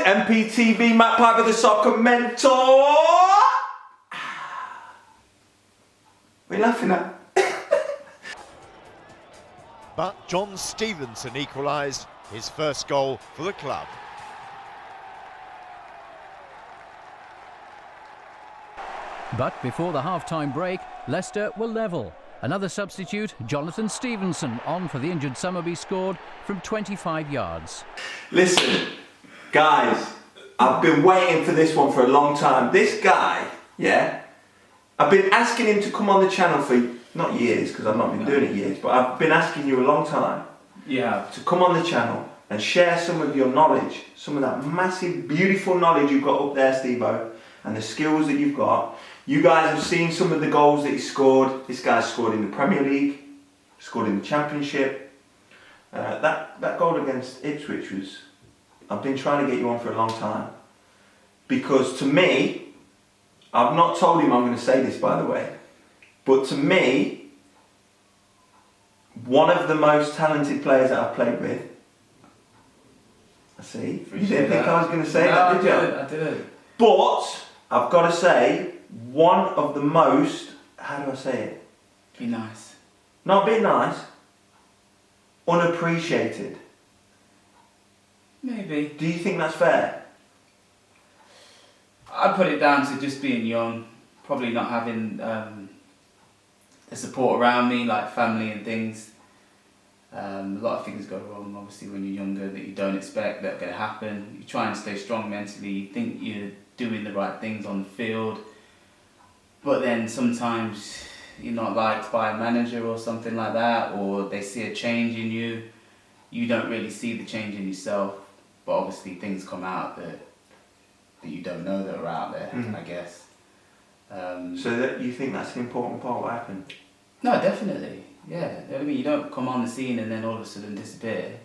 MPTV, Matt Piper, the soccer mentor. What are you laughing at? But John Stevenson equalised his first goal for the club. But before the half-time break, Leicester were level. Another substitute, Jonathan Stevenson, on for the injured Summerby, scored from 25 yards. Listen, guys, I've been waiting for this one for a long time. This guy, yeah, I've been asking him to come on the channel for, not years, because I've not been doing it years, but I've been asking you a long time. Yeah. To come on the channel and share some of your knowledge, some of that massive, beautiful knowledge you've got up there, Steve-O, and the skills that you've got. You guys have seen some of the goals that he scored. This guy's scored in the Premier League, scored in the Championship. That goal against Ipswich was, I've been trying to get you on for a long time. Because to me, I've not told him I'm going to say this, by the way, but to me, one of the most talented players that I've played with. I see. You didn't think I was going to say that, did you? I did. But I've got to say, one of the most, how do I say it? Be nice. Not be nice, unappreciated. Maybe. Do you think that's fair? I'd put it down to just being young, probably not having the support around me, like family and things. A lot of things go wrong, obviously, when you're younger that you don't expect that are going to happen. You try and stay strong mentally, you think you're doing the right things on the field, but then sometimes you're not liked by a manager or something like that, or they see a change in you. You don't really see the change in yourself, but obviously things come out that you don't know that are out there, I guess. So that you think that's an important part of what happened? No, definitely. Yeah. I mean, you don't come on the scene and then all of a sudden disappear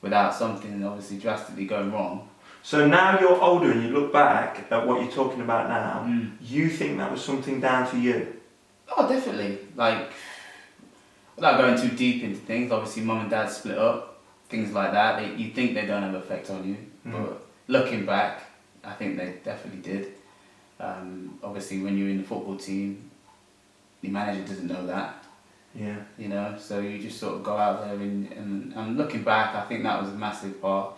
without something obviously drastically going wrong. So now you're older and you look back at what you're talking about now, you think that was something down to you? Oh, definitely. Like, without going too deep into things, obviously mum and dad split up, things like that. You think they don't have an effect on you, but looking back, I think they definitely did. Obviously, when you're in the football team, the manager doesn't know that. Yeah. You know, so you just sort of go out there and looking back, I think that was a massive part.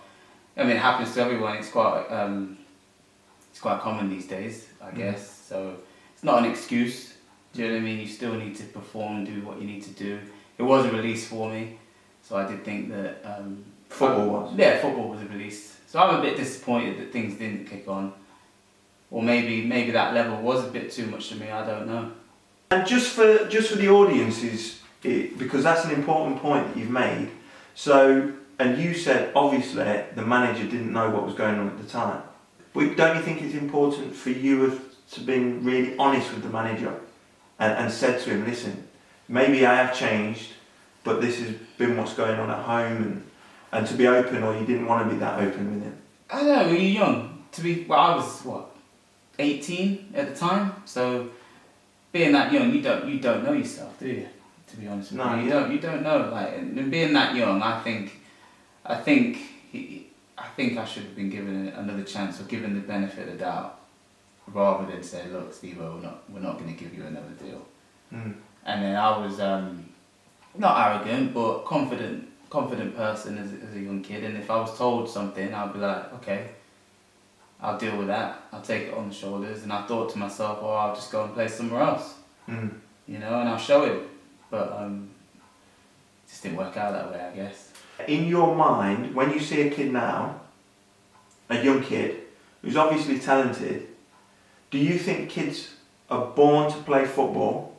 I mean, it happens to everyone. It's quite common these days, I guess. So it's not an excuse. Do you know what I mean? You still need to perform, do what you need to do. It was a release for me, so I did think that football was. Yeah, football was a release. So I'm a bit disappointed that things didn't kick on, or maybe that level was a bit too much for me. I don't know. And just for the audiences, because that's an important point that you've made. So, and you said obviously the manager didn't know what was going on at the time. But don't you think it's important for you to be really honest with the manager and said to him, listen, maybe I have changed, but this has been what's going on at home, and to be open, or you didn't want to be that open with him? I don't know. When you're young, I was 18 at the time, so. Being that young, you don't know yourself, do you? To be honest with you, you don't know. Like, and being that young, I think I should have been given another chance, or given the benefit of the doubt, rather than say, look, Steve-O, we're not going to give you another deal. And then I was not arrogant, but confident person as a young kid. And if I was told something, I'd be like, okay, I'll deal with that. I'll take it on the shoulders. And I thought to myself, oh, I'll just go and play somewhere else. You know, and I'll show it. But it just didn't work out that way, I guess. In your mind, when you see a kid now, a young kid, who's obviously talented, do you think kids are born to play football?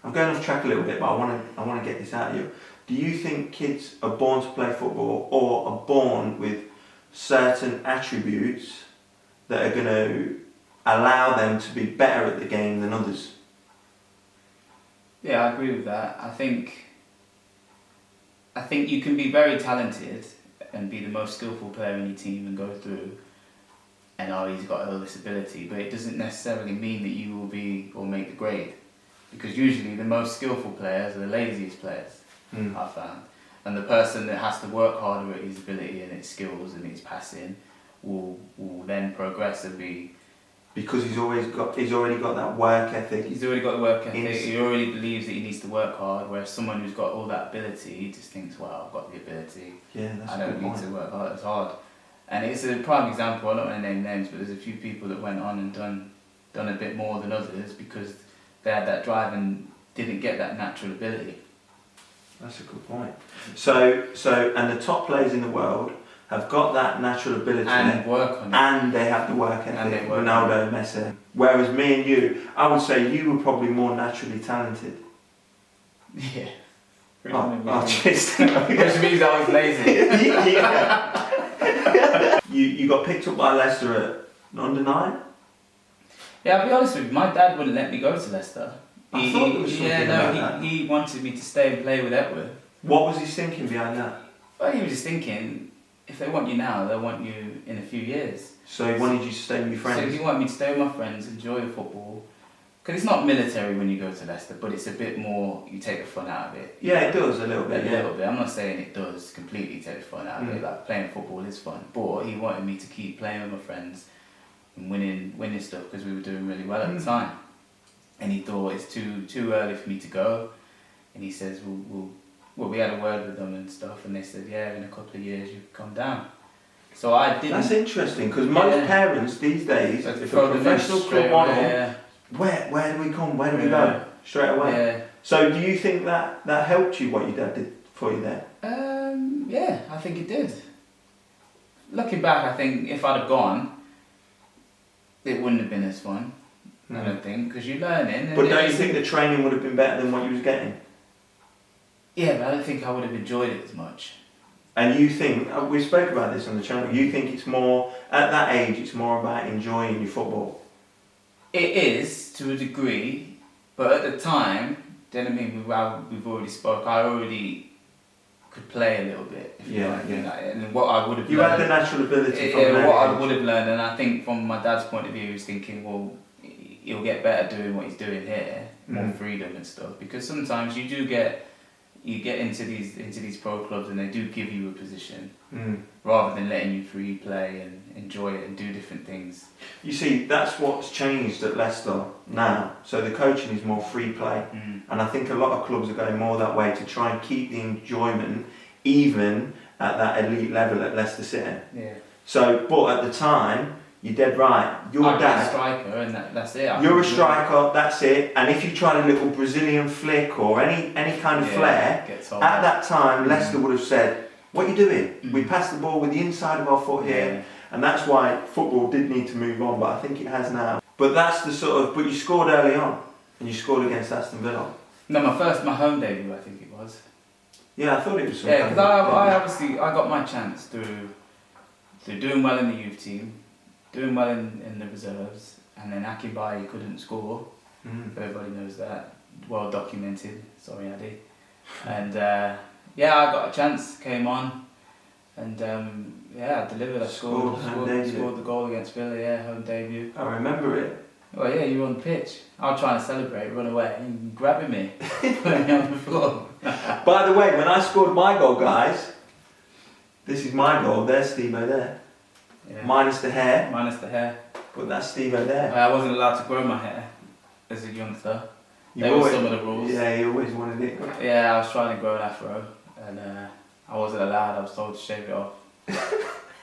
I'm going off track a little bit, but I want to get this out of you. Do you think kids are born to play football, or are born with certain attributes that are going to allow them to be better at the game than others? Yeah, I agree with that. I think you can be very talented and be the most skillful player in your team and go through, and he's got all this ability, but it doesn't necessarily mean that you will be or make the grade, because usually the most skillful players are the laziest players, I've found, and the person that has to work harder at his ability and his skills and his passing, will then progress and be. Because he's already got that work ethic. He's already got the work ethic. He already believes that he needs to work hard. Whereas someone who's got all that ability just thinks, "Well, I've got the ability. Yeah, that's I don't need to work hard as hard." And it's a prime example. I don't want to name names, but there's a few people that went on and done a bit more than others because they had that drive and didn't get that natural ability. That's a good point. So and the top players in the world have got that natural ability and work on it, and they have the work ethic. Ronaldo, Messi. Whereas me and you, I would say you were probably more naturally talented. Yeah. Just which means I was lazy. Yeah. You got picked up by Leicester at under 9? Yeah, I'll be honest with you, my dad wouldn't let me go to Leicester. I thought there was something about that. He wanted me to stay and play with Epworth. What was he thinking behind that? Well, he was just thinking, if they want you now, they'll want you in a few years. So he wanted you to stay with your friends? So he wanted me to stay with my friends, enjoy the football. Because it's not military when you go to Leicester, but it's a bit more, you take the fun out of it. Yeah, it does a little bit. A little bit. I'm not saying it does completely take the fun out of it. Like playing football is fun, but he wanted me to keep playing with my friends and winning stuff because we were doing really well at the time. And he thought it's too early for me to go. And he says, well, we had a word with them and stuff, and they said, yeah, in a couple of years you could come down. So I didn't. That's interesting because most parents these days, so if a professional club want them, where do we come? Where do we go? Straight away. Yeah. So do you think that helped you what your dad did for you there? Yeah, I think it did. Looking back, I think if I'd have gone, it wouldn't have been as fun. I don't think, because you're learning. But don't you think the training would have been better than what you was getting? Yeah, but I don't think I would have enjoyed it as much. And you think, we spoke about this on the channel, you think it's more, at that age, it's more about enjoying your football? It is, to a degree, but at the time, do you know what I mean, we've already spoke, I already could play a little bit. If you know what I mean. And what I would have learned... had the natural ability from that what age. I would have learned, and I think from my dad's point of view, he was thinking, well, he'll get better doing what he's doing here, more freedom and stuff, because sometimes you get into these pro clubs and they do give you a position rather than letting you free play and enjoy it and do different things. You see, that's what's changed at Leicester now. So the coaching is more free play, and I think a lot of clubs are going more that way to try and keep the enjoyment even at that elite level at Leicester City. Yeah. So, but at the time, you're dead right. Your I'm dad, a striker, and that's it. You're a striker. That's it. And if you tried a little Brazilian flick or any kind of flair, at that time, Leicester would have said, "What are you doing? We passed the ball with the inside of our foot here." And that's why football did need to move on, but I think it has now. But that's the sort of. But you scored early on, and you scored against Aston Villa. No, my home debut, I think it was. Yeah, I thought it was. Yeah, because I obviously got my chance through doing well in the youth team. Doing well in the reserves, and then Akinbaye couldn't score. Everybody knows that. Well documented. Sorry, Addy. And I got a chance. Came on, and I delivered. I scored the goal against Villa. Yeah, home debut. I remember it. Well, yeah, you were on the pitch. I was trying to celebrate, run away, and grabbing me, putting me on the floor. By the way, when I scored my goal, guys, this is my goal. There's Steve-O there. Yeah. Minus the hair. But that's Steve-O there. I wasn't allowed to grow my hair as a youngster. There were some of the rules. Yeah, you always wanted it. Yeah, I was trying to grow an afro, and I wasn't allowed. I was told to shave it off.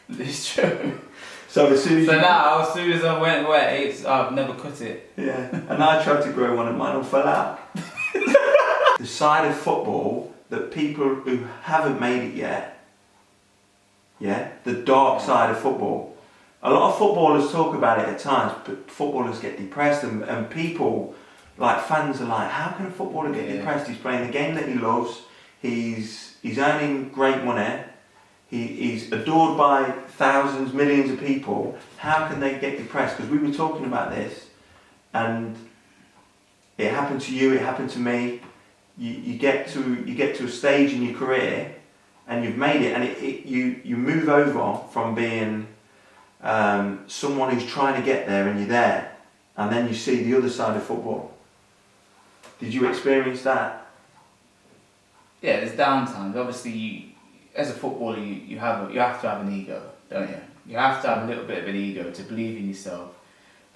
It's true. So as soon as I went away, I've never cut it. Yeah, and I tried to grow one and mine all fell out. The side of football that people who haven't made it yet, the dark side of football. A lot of footballers talk about it at times, but footballers get depressed, and people, like fans, are like, how can a footballer get depressed? He's playing the game that he loves, he's earning great money, he's adored by thousands, millions of people. How can they get depressed? Because we were talking about this, and it happened to you, it happened to me. You get to a stage in your career, and you've made it, and you move over from being someone who's trying to get there, and you're there, and then you see the other side of football. Did you experience that? Yeah, there's downtimes. Obviously, as a footballer, you have to have an ego, don't you? You have to have a little bit of an ego to believe in yourself,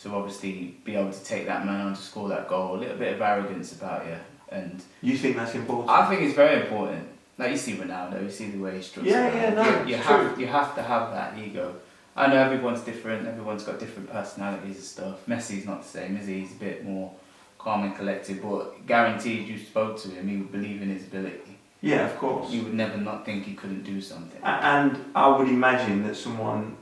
to obviously be able to take that man on to score that goal. A little bit of arrogance about you, and you think that's important? I think it's very important. Like you see Ronaldo, you see the way he struts. You have to have that ego. I know everyone's different. Everyone's got different personalities and stuff. Messi's not the same, is he? He's a bit more calm and collected, but guaranteed you spoke to him, he would believe in his ability. Yeah, of course. You would never not think he couldn't do something. And I would imagine that someone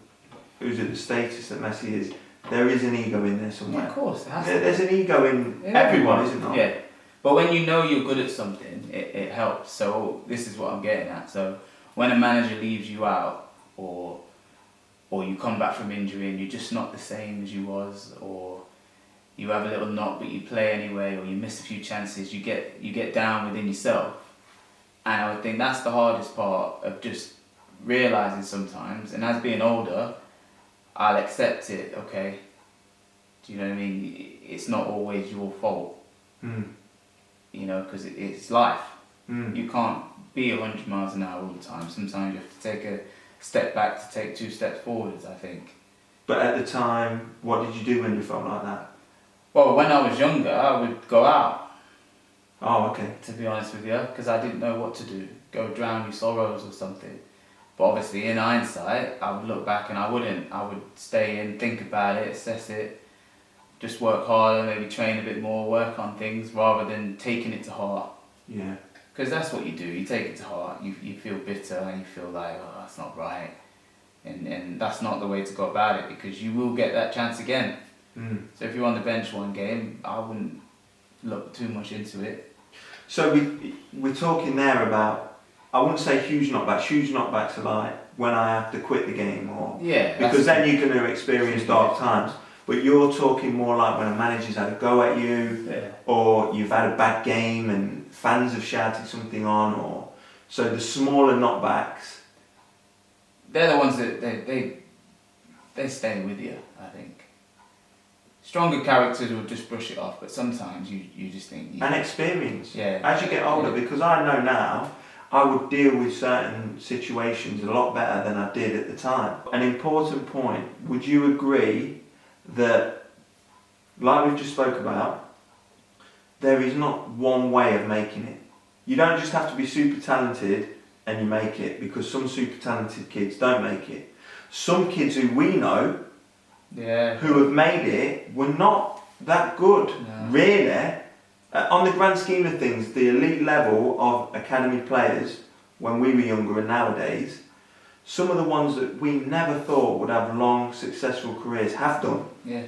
who's at the status that Messi is, there is an ego in there somewhere. Yeah, of course. There's an ego in everyone, isn't there? Yeah. But when you know you're good at something, it helps. So this is what I'm getting at. So when a manager leaves you out, or you come back from injury and you're just not the same as you was, or you have a little knock but you play anyway, or you miss a few chances, you get down within yourself. And I would think that's the hardest part of just realising sometimes. And as being older, I'll accept it, okay? Do you know what I mean? It's not always your fault. You know, because it's life. You can't be 100 miles an hour all the time. Sometimes you have to take a step back to take 2 steps forwards, I think. But at the time, what did you do when you felt like that? Well, when I was younger, I would go out. Oh, okay. To be honest with you, because I didn't know what to do. Go drown your sorrows or something. But obviously, in hindsight, I would look back and I wouldn't. I would stay in, think about it, assess it, just work harder, maybe train a bit more, work on things, rather than taking it to heart. Yeah. Because that's what you do. You take it to heart. You feel bitter and you feel like, oh, that's not right. And that's not the way to go about it, because you will get that chance again. So if you're on the bench one game, I wouldn't look too much into it. So we're talking there about, I wouldn't say huge knockbacks. Huge knockbacks are like when I have to quit the game, or because then you're going to experience dark times. But you're talking more like when a manager's had a go at you, or you've had a bad game and fans have shouted something on, or so the smaller knockbacks. They're the ones that they stay with you, I think. Stronger characters will just brush it off, but sometimes you just think... And experience. Yeah. As you get older, because I know now, I would deal with certain situations a lot better than I did at the time. An important point, would you agree that, like we've just spoke about, there is not one way of making it? You don't just have to be super talented and you make it, because some super talented kids don't make it. Some kids who we know who have made it were not that good, really. On the grand scheme of things, the elite level of academy players, when we were younger and nowadays, some of the ones that we never thought would have long, successful careers have done. Yeah.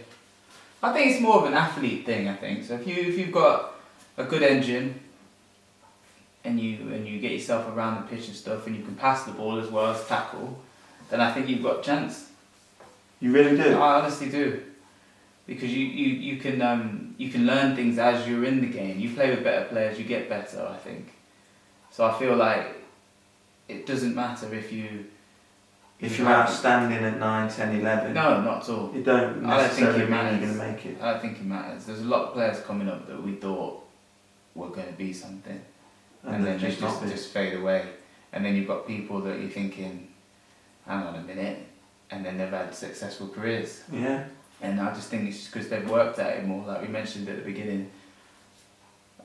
I think it's more of an athlete thing, I think. So if you've got a good engine and you get yourself around the pitch and stuff, and you can pass the ball as well as tackle, then I think you've got a chance. You really do? I honestly do. Because you can learn things as you're in the game. You play with better players, you get better, I think. So I feel like it doesn't matter if you're outstanding at 9, 10, 11. No, not at all. You don't necessarily mean you're going to make it. I don't think it matters. There's a lot of players coming up that we thought were going to be something. And then they just fade away. And then you've got people that you're thinking, hang on a minute, and then they've had successful careers. Yeah. And I just think it's just because they've worked at it more, like we mentioned at the beginning.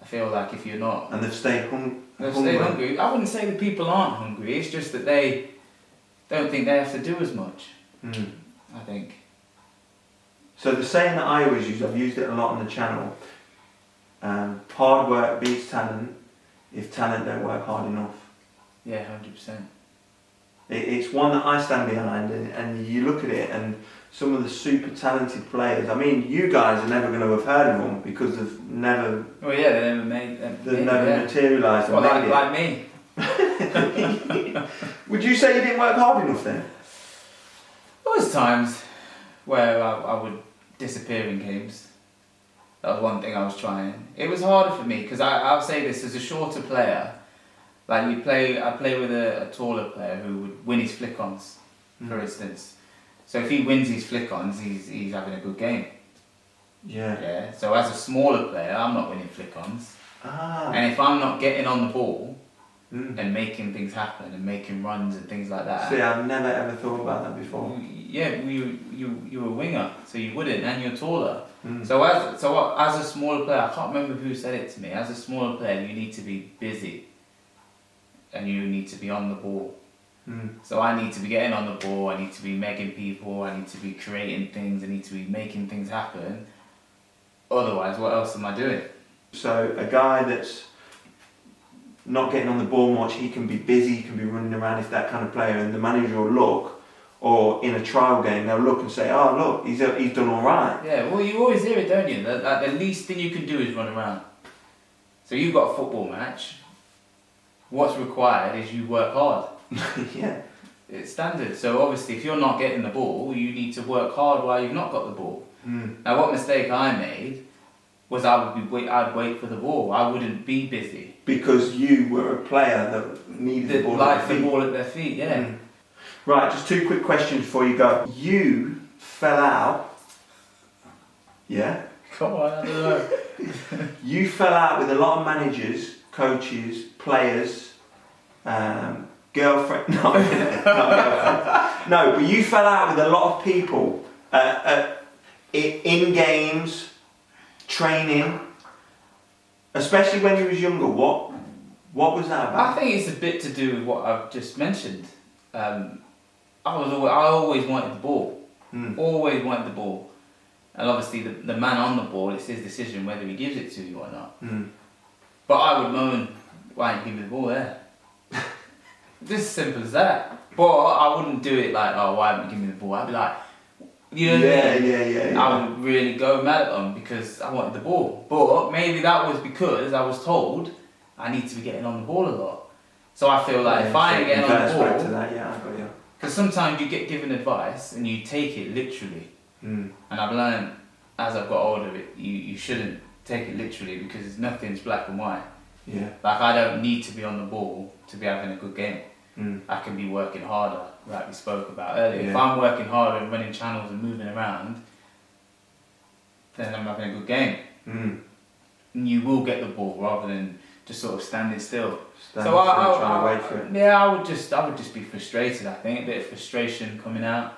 I feel like if you're not... And they've stayed hungry. I wouldn't say that people aren't hungry, it's just that they don't think they have to do as much, I think. So the saying that I always use, I've used it a lot on the channel, hard work beats talent if talent don't work hard enough. Yeah, 100%. It's one that I stand behind, and you look at it, and some of the super talented players, I mean, you guys are never going to have heard of them because they've never... Oh yeah, they never made... They've never materialised and made it. Like me. Would you say you didn't work hard enough then? There was times where I would disappear in games. That was one thing I was trying. It was harder for me, because I'll say this, as a shorter player, like I play with a taller player who would win his flick-ons, for instance. So if he wins his flick-ons, he's having a good game. Yeah. So as a smaller player, I'm not winning flick-ons. And if I'm not getting on the ball, and making things happen and making runs and things like that. See, I've never ever thought about that before. Yeah, you're a winger, so you wouldn't, and you're taller. So as a smaller player, I can't remember who said it to me. As a smaller player, you need to be busy, and you need to be on the ball. So I need to be getting on the ball. I need to be making people. I need to be creating things. I need to be making things happen. Otherwise, what else am I doing? So a guy that's not getting on the ball much, he can be busy, he can be running around, if that kind of player, and the manager will look, or in a trial game, they'll look and say, oh look, he's done all right. Yeah, well, you always hear it, don't you? That the least thing you can do is run around. So you've got a football match. What's required is you work hard. Yeah. It's standard. So obviously, if you're not getting the ball, you need to work hard while you've not got the ball. Now, what mistake I made was I'd wait for the ball. I wouldn't be busy. Because you were a player that needed the ball at their feet. The ball at their feet, yeah. Right, just 2 quick questions before you go. You fell out. Yeah? Come on, I don't know. You fell out with a lot of managers, coaches, players, girlfriend. No, not girlfriend. No, but you fell out with a lot of people in games, training, especially when you was younger. What was that about? I think it's a bit to do with what I've just mentioned. I always wanted the ball. Always wanted the ball. And obviously the man on the ball, it's his decision whether he gives it to you or not. But I would moan, why don't you give me the ball there? Just as simple as that. But I wouldn't do it like, oh, why haven't you given me the ball? I'd be like, you know what I mean? Yeah. I would really go mad at them because I wanted the ball. But maybe that was because I was told I need to be getting on the ball a lot. So I feel like if I ain't getting on the ball... Back to that, yeah, I got you. Because sometimes you get given advice and you take it literally. And I've learned as I've got older, you shouldn't take it literally because nothing's black and white. Yeah. Like I don't need to be on the ball to be having a good game. I can be working harder, like we spoke about earlier. Yeah. If I'm working harder and running channels and moving around, then I'm having a good game. And you will get the ball rather than just sort of standing still. Trying to wait for it. Yeah, I would just be frustrated. I think a bit of frustration coming out.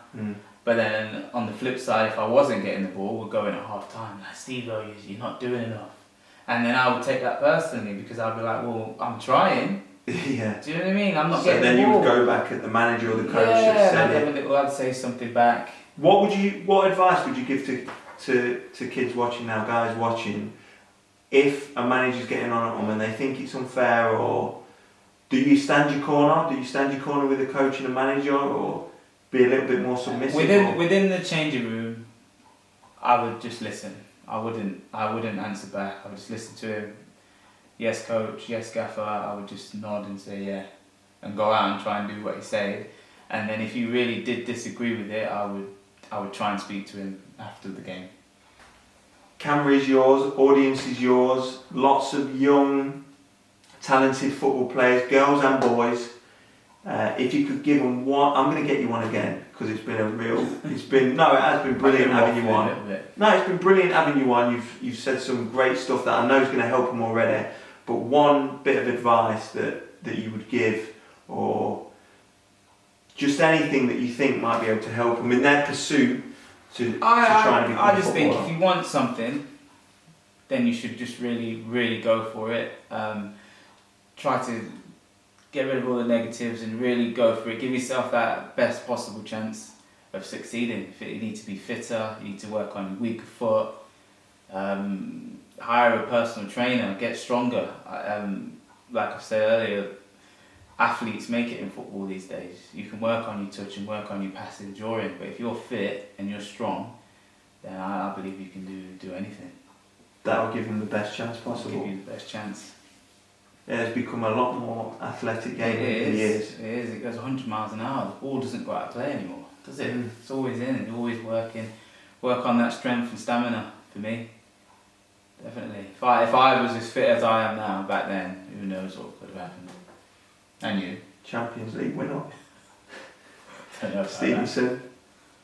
But then on the flip side, if I wasn't getting the ball, we'd go in at half time. Like, Steve, you're not doing enough. And then I would take that personally because I'd be like, well, I'm trying. Yeah. Do you know what I mean? I'm not getting the ball. So then you would go back at the manager or the coach that said it. I'd say something back. What advice would you give to kids watching now, guys watching, if a manager's getting on at them and they think it's unfair, or do you stand your corner? Do you stand your corner with a coach and a manager, or be a little bit more submissive? Within the changing room, I would just listen. I wouldn't answer back. I would just listen to him. Yes, coach. Yes, gaffer. I would just nod and say yeah, and go out and try and do what he said. And then if he really did disagree with it, I would try and speak to him after the game. Camera is yours. Audience is yours. Lots of young, talented football players, girls and boys. If you could give them one, I'm going to get you one again because it has been brilliant having you on. No, it's been brilliant having you on. You've said some great stuff that I know is going to help them already. But one bit of advice that you would give, or just anything that you think might be able to help them in their pursuit to try and become I just think if you want something, then you should just really, really go for it. Try to get rid of all the negatives and really go for it. Give yourself that best possible chance of succeeding. You need to be fitter, you need to work on your weaker foot, hire a personal trainer, get stronger. Like I said earlier, athletes make it in football these days. You can work on your touch and work on your passing, drawing, but if you're fit and you're strong, then I believe you can do anything. That'll give them the best chance possible. Give you the best chance. Yeah, it's become a lot more athletic game over the years. It is. It goes 100 miles an hour. The ball doesn't go out of play anymore, does it? It's always in. You're always working. Work on that strength and stamina for me. Definitely. If I was as fit as I am now back then, who knows what could have happened. And you. Champions League winner. Stevenson.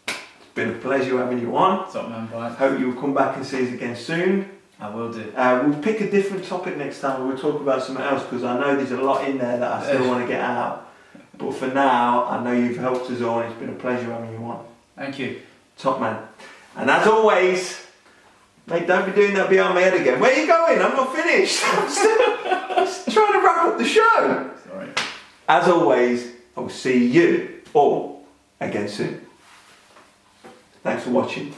It's been a pleasure having you on. Top man, bye. Hope you'll come back and see us again soon. I will do. We'll pick a different topic next time. We'll talk about something else because I know there's a lot in there that I still want to get out. But for now, I know you've helped us all and it's been a pleasure having you on. Thank you. Top man. And as always, mate, don't be doing that behind my head again. Where are you going? I'm not finished. I'm still trying to wrap up the show. Sorry. As always, I will see you all again soon. Thanks for watching.